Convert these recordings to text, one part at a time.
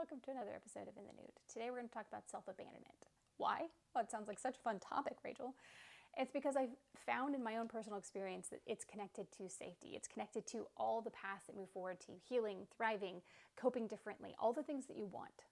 welcome to another episode of In the Nude. Today we're going to talk about self-abandonment. Why? Well, it sounds like such a fun topic, Rachel. It's because I've found in my own personal experience that it's connected to safety. It's connected to all the paths that move forward to healing, thriving, coping differently, all the things that you want.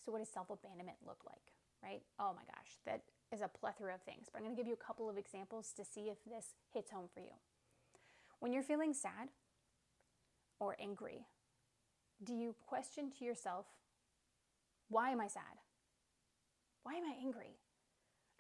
So what does self-abandonment look like, right? Oh my gosh, that is a plethora of things. But I'm going to give you a couple of examples to see if this hits home for you. When you're feeling sad or angry, do you question to yourself, why am I sad? Why am I angry?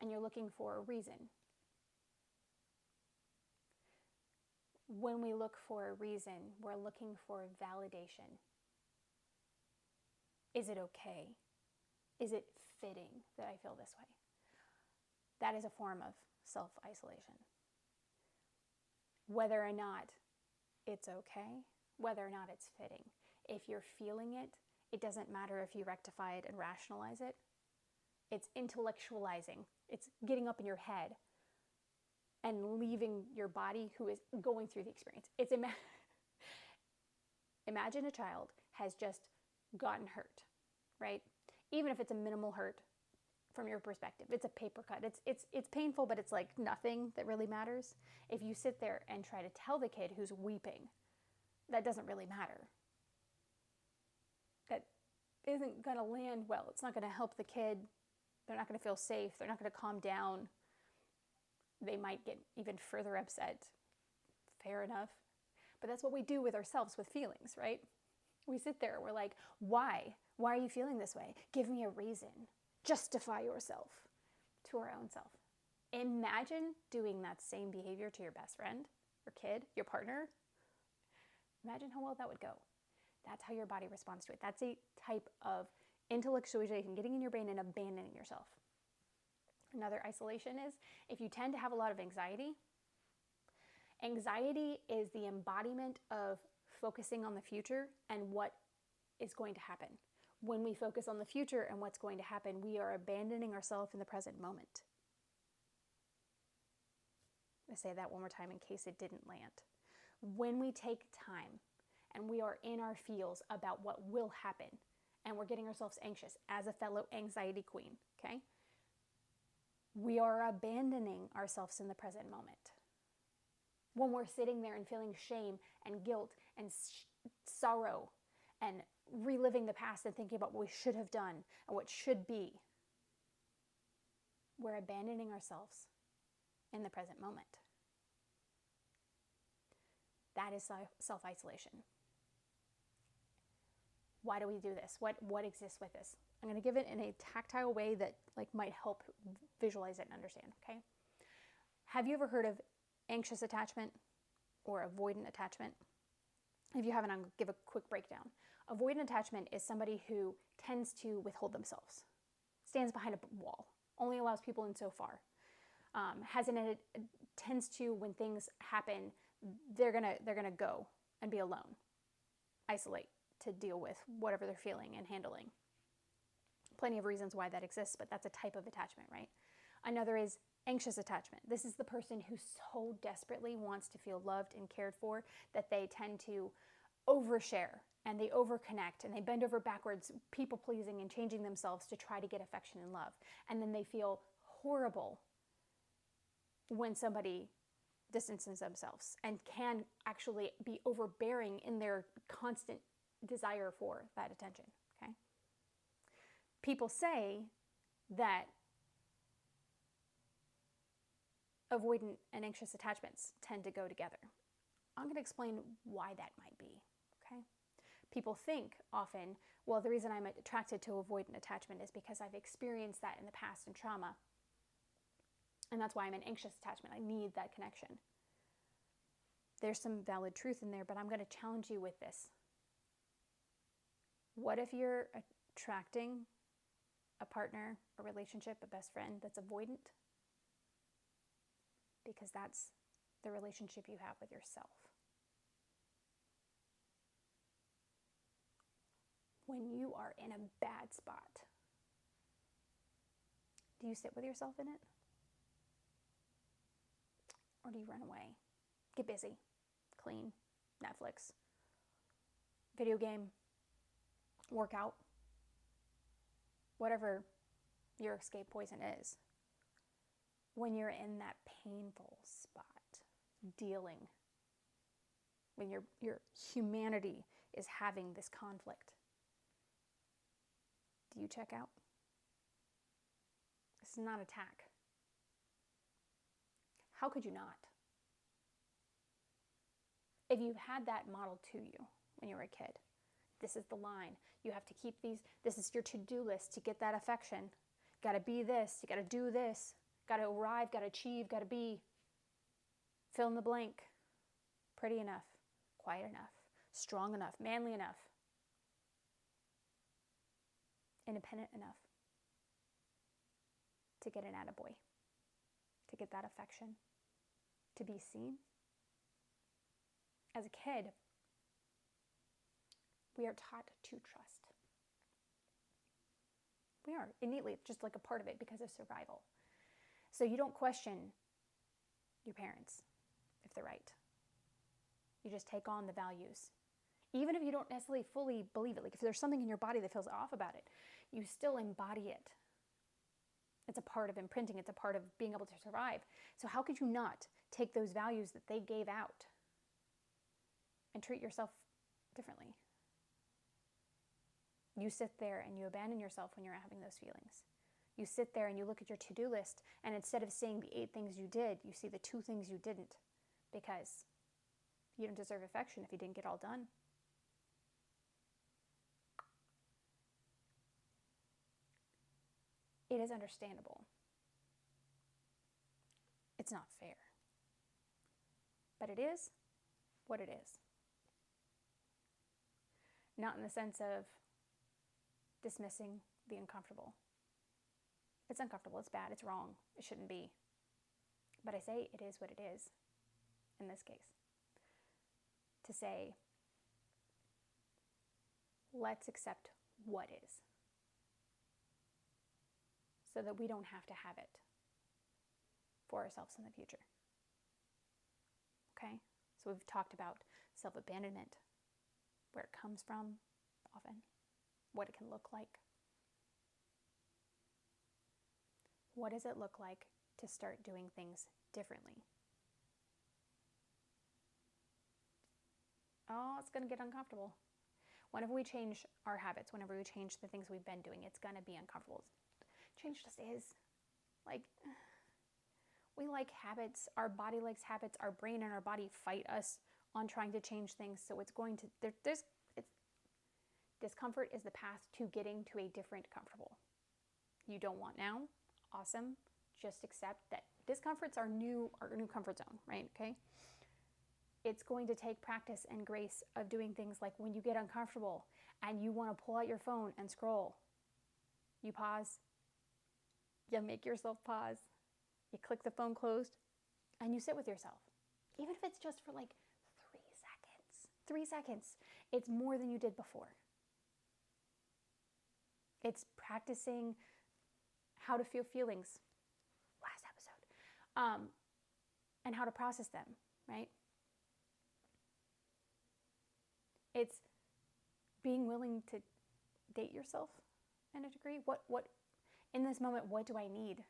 And you're looking for a reason. When we look for a reason, we're looking for validation. Is it okay? Is it fitting that I feel this way? That is a form of self-isolation. Whether or not it's okay, whether or not it's fitting. If you're feeling it, it doesn't matter if you rectify it and rationalize it. It's intellectualizing. It's getting up in your head and leaving your body who is going through the experience. It's imagine a child has just gotten hurt, right? Even if it's a minimal hurt from your perspective, it's a paper cut. It's painful, but it's like nothing that really matters. If you sit there and try to tell the kid who's weeping, that doesn't really matter. That isn't going to land well. It's not going to help the kid. They're not going to feel safe. They're not going to calm down. They might get even further upset. Fair enough. But that's what we do with ourselves with feelings, right? We sit there, we're like, why? Why are you feeling this way? Give me a reason. Justify yourself to our own self. Imagine doing that same behavior to your best friend, your kid, your partner. Imagine how well that would go. That's how your body responds to it. That's a type of intellectualization, getting in your brain and abandoning yourself. Another isolation is if you tend to have a lot of anxiety. Anxiety is the embodiment of focusing on the future and what is going to happen. When we focus on the future and what's going to happen, we are abandoning ourselves in the present moment. I say that one more time in case it didn't land. When we take time and we are in our feels about what will happen, and we're getting ourselves anxious as a fellow anxiety queen, okay? We are abandoning ourselves in the present moment. When we're sitting there and feeling shame and guilt and sorrow and reliving the past and thinking about what we should have done and what should be, we're abandoning ourselves in the present moment. That is self-isolation. Why do we do this? What exists with this? I'm going to give it in a tactile way that might help visualize it and understand, okay? Have you ever heard of anxious attachment or avoidant attachment? If you haven't, I'll give a quick breakdown. Avoidant attachment is somebody who tends to withhold themselves, stands behind a wall, only allows people in so far. Tends to, when things happen, they're gonna go and be alone, isolate to deal with whatever they're feeling and handling. Plenty of reasons why that exists, but that's a type of attachment, right? Another is anxious attachment. This is the person who so desperately wants to feel loved and cared for that they tend to overshare and they overconnect and they bend over backwards, people pleasing and changing themselves to try to get affection and love. And then they feel horrible when somebody distances themselves and can actually be overbearing in their constant desire for that attention, okay? People say that avoidant and anxious attachments tend to go together. I'm going to explain why that might be, okay? People think often, well, the reason I'm attracted to avoidant attachment is because I've experienced that in the past and trauma. And that's why I'm an anxious attachment. I need that connection. There's some valid truth in there, but I'm going to challenge you with this. What if you're attracting a partner, a relationship, a best friend that's avoidant? Because that's the relationship you have with yourself. When you are in a bad spot, do you sit with yourself in it? Or do you run away? Get busy, clean, Netflix, video game, work out, whatever your escape poison is. When you're in that painful spot, dealing, when your humanity is having this conflict, do you check out? This is not attack. How could you not? If you've had that modeled to you when you were a kid, this is the line. You have to keep these. This is your to-do list to get that affection. Got to be this. You got to do this. Got to arrive. Got to achieve. Got to be. Fill in the blank. Pretty enough. Quiet enough. Strong enough. Manly enough. Independent enough to get an attaboy. To get that affection. To be seen. As a kid, we are taught to trust. We are innately, it's just like a part of it because of survival. So you don't question your parents if they're right. You just take on the values. Even if you don't necessarily fully believe it, like if there's something in your body that feels off about it, you still embody it. It's a part of imprinting. It's a part of being able to survive. So how could you not take those values that they gave out and treat yourself differently? You sit there and you abandon yourself when you're having those feelings. You sit there and you look at your to-do list, and instead of seeing the 8 things you did, you see the 2 things you didn't, because you don't deserve affection if you didn't get all done. It is understandable. It's not fair. But it is what it is. Not in the sense of dismissing the uncomfortable. It's uncomfortable, it's bad, it's wrong, it shouldn't be. But I say it is what it is in this case. To say, let's accept what is, so that we don't have to have it for ourselves in the future. Okay? So we've talked about self-abandonment, where it comes from often, what it can look like. What does it look like to start doing things differently? Oh, it's going to get uncomfortable. Whenever we change our habits, whenever we change the things we've been doing, it's going to be uncomfortable. Change just is. Like, we like habits. Our body likes habits. Our brain and our body fight us on trying to change things. So it's going to, discomfort is the path to getting to a different comfortable. You don't want now? Awesome. Just accept that discomfort's our new comfort zone, right? Okay. It's going to take practice and grace of doing things like when you get uncomfortable and you want to pull out your phone and scroll, you pause, you make yourself pause, you click the phone closed, and you sit with yourself. Even if it's just for like 3 seconds. 3 seconds. It's more than you did before. It's practicing how to feel feelings, last episode, and how to process them, right? It's being willing to date yourself in a degree. What in this moment, what do I need?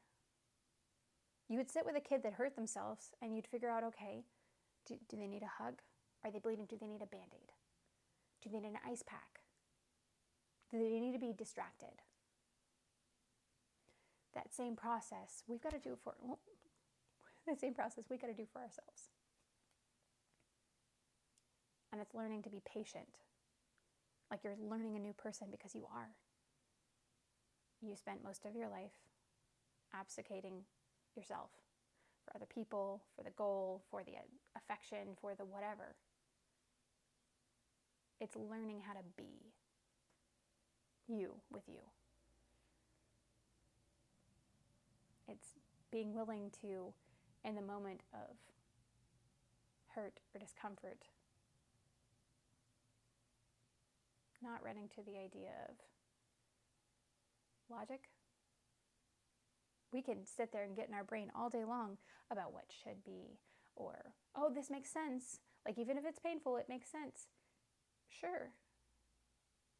You would sit with a kid that hurt themselves and you'd figure out, okay, do they need a hug? Are they bleeding? Do they need a Band-Aid? Do they need an ice pack? Do they need to be distracted? That same process we've got to do for, the same process we got to do for ourselves. And it's learning to be patient. Like you're learning a new person because you are. You spent most of your life abdicating yourself for other people, for the goal, for the affection, for the whatever. It's learning how to be you with you. It's being willing to, in the moment of hurt or discomfort, not running to the idea of logic. We can sit there and get in our brain all day long about what should be, or, oh, this makes sense. Like, even if it's painful, it makes sense. Sure.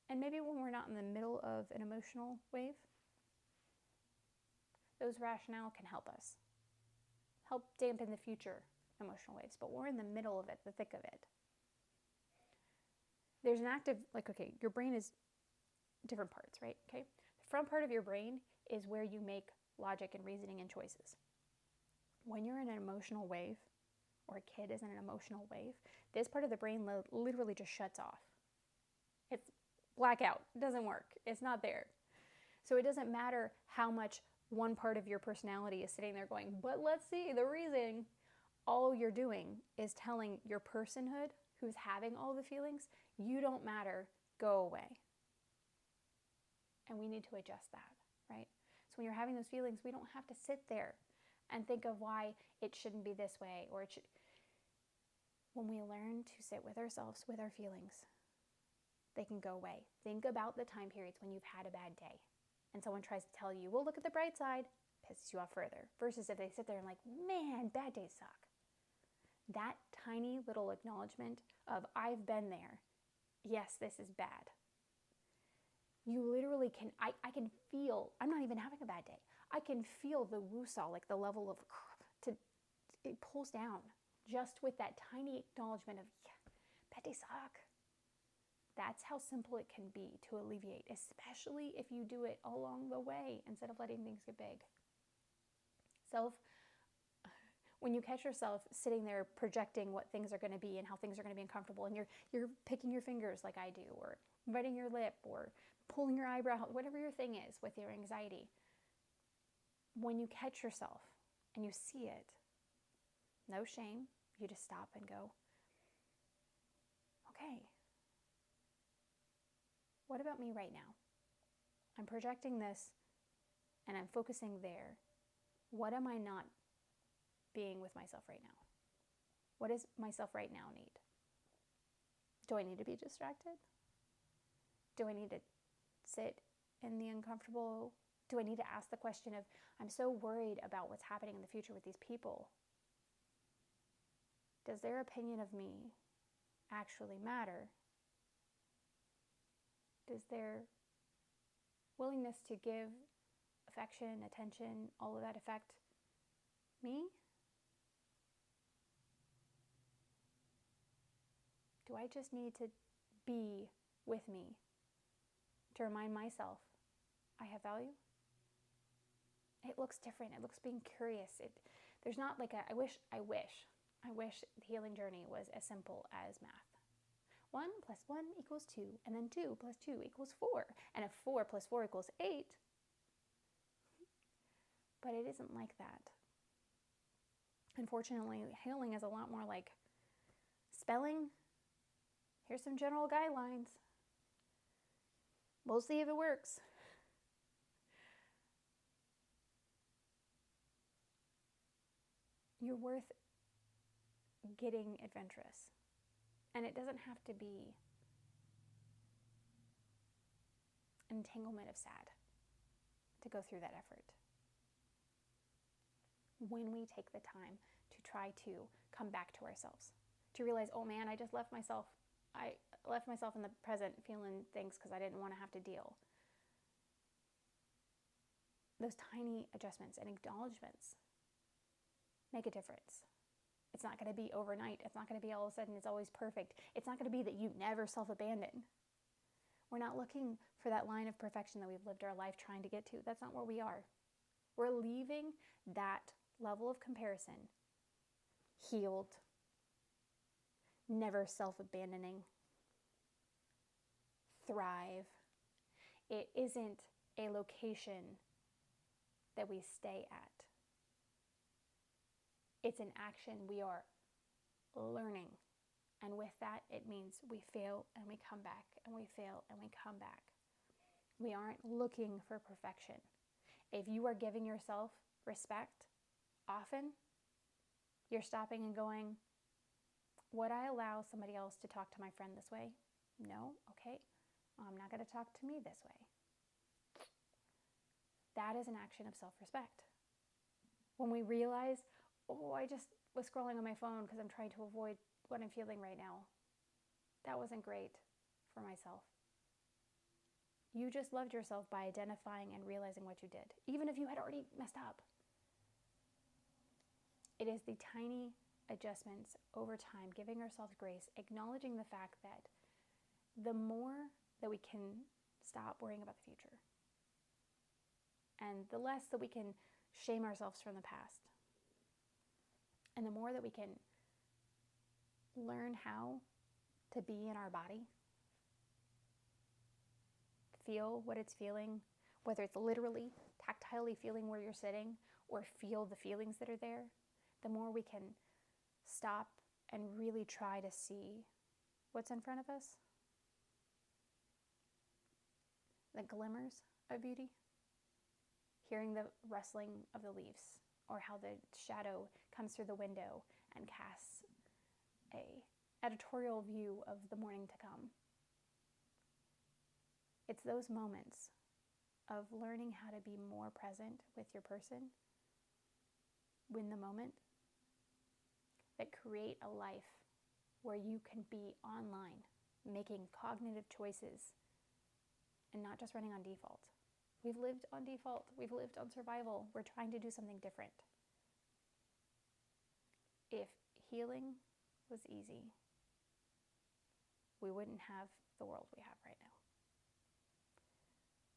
And maybe when we're not in the middle of an emotional wave, those rationale can help us, help dampen the future emotional waves. But we're in the middle of it, the thick of it. There's an active, okay, your brain is different parts, right? Okay. The front part of your brain is where you make logic and reasoning and choices. When you're in an emotional wave, or a kid is in an emotional wave, this part of the brain literally just shuts off. It's blackout. It doesn't work. It's not there. So it doesn't matter how much one part of your personality is sitting there going, but let's see the reason. All you're doing is telling your personhood, who's having all the feelings, you don't matter, go away. And we need to adjust that, right? So when you're having those feelings, we don't have to sit there and think of why it shouldn't be this way, or it should. When we learn to sit with ourselves, with our feelings, they can go away. Think about the time periods when you've had a bad day and someone tries to tell you, well, look at the bright side, pisses you off further. Versus if they sit there and like, man, bad days suck. That tiny little acknowledgement of, I've been there. Yes, this is bad. You literally can, I can feel, I'm not even having a bad day. I can feel the woosah, like the level of, it pulls down just with that tiny acknowledgement of, yeah, bad days suck. That's how simple it can be to alleviate, especially if you do it along the way instead of letting things get big. When you catch yourself sitting there projecting what things are going to be and how things are going to be uncomfortable, and you're picking your fingers like I do, or biting your lip, or pulling your eyebrow, whatever your thing is with your anxiety, when you catch yourself and you see it, no shame, you just stop and go, okay, what about me right now? I'm projecting this and I'm focusing there. What am I not being with myself right now? What does myself right now need? Do I need to be distracted? Do I need to sit in the uncomfortable? Do I need to ask the question of, I'm so worried about what's happening in the future with these people. Does their opinion of me actually matter? Does their willingness to give affection, attention, all of that affect me? Do I just need to be with me to remind myself I have value? It looks different. It looks being curious. There's not like I wish the healing journey was as simple as math. 1 + 1 = 2, and then 2 + 2 = 4, and if 4 + 4 = 8. But it isn't like that. Unfortunately, healing is a lot more like spelling. Here's some general guidelines. We'll see if it works. You're worth getting adventurous. And it doesn't have to be an entanglement of sad to go through that effort. When we take the time to try to come back to ourselves, to realize, oh man, I left myself in the present feeling things because I didn't want to have to deal. Those tiny adjustments and acknowledgements make a difference. It's not going to be overnight. It's not going to be all of a sudden it's always perfect. It's not going to be that you never self-abandon. We're not looking for that line of perfection that we've lived our life trying to get to. That's not where we are. We're leaving that level of comparison healed, never self-abandoning, thrive. It isn't a location that we stay at. It's an action we are learning. And with that, it means we fail and we come back, and we fail and we come back. We aren't looking for perfection. If you are giving yourself respect often, you're stopping and going, would I allow somebody else to talk to my friend this way? No? Okay. I'm not going to talk to me this way. That is an action of self-respect. When we realize, oh, I just was scrolling on my phone because I'm trying to avoid what I'm feeling right now. That wasn't great for myself. You just loved yourself by identifying and realizing what you did, even if you had already messed up. It is the tiny adjustments over time, giving ourselves grace, acknowledging the fact that the more that we can stop worrying about the future, and the less that we can shame ourselves from the past, and the more that we can learn how to be in our body, feel what it's feeling, whether it's literally, tactilely feeling where you're sitting, or feel the feelings that are there, the more we can stop and really try to see what's in front of us, the glimmers of beauty, hearing the rustling of the leaves, or how the shadow comes through the window and casts a editorial view of the morning to come. It's those moments of learning how to be more present with your person in the moment that create a life where you can be online, making cognitive choices and not just running on default. We've lived on default. We've lived on survival. We're trying to do something different. If healing was easy, we wouldn't have the world we have right now.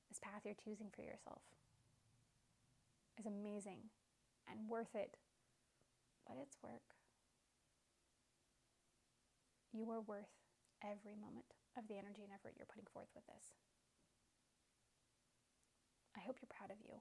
This path you're choosing for yourself is amazing and worth it, but it's work. You are worth every moment of the energy and effort you're putting forth with this. I hope you're proud of you.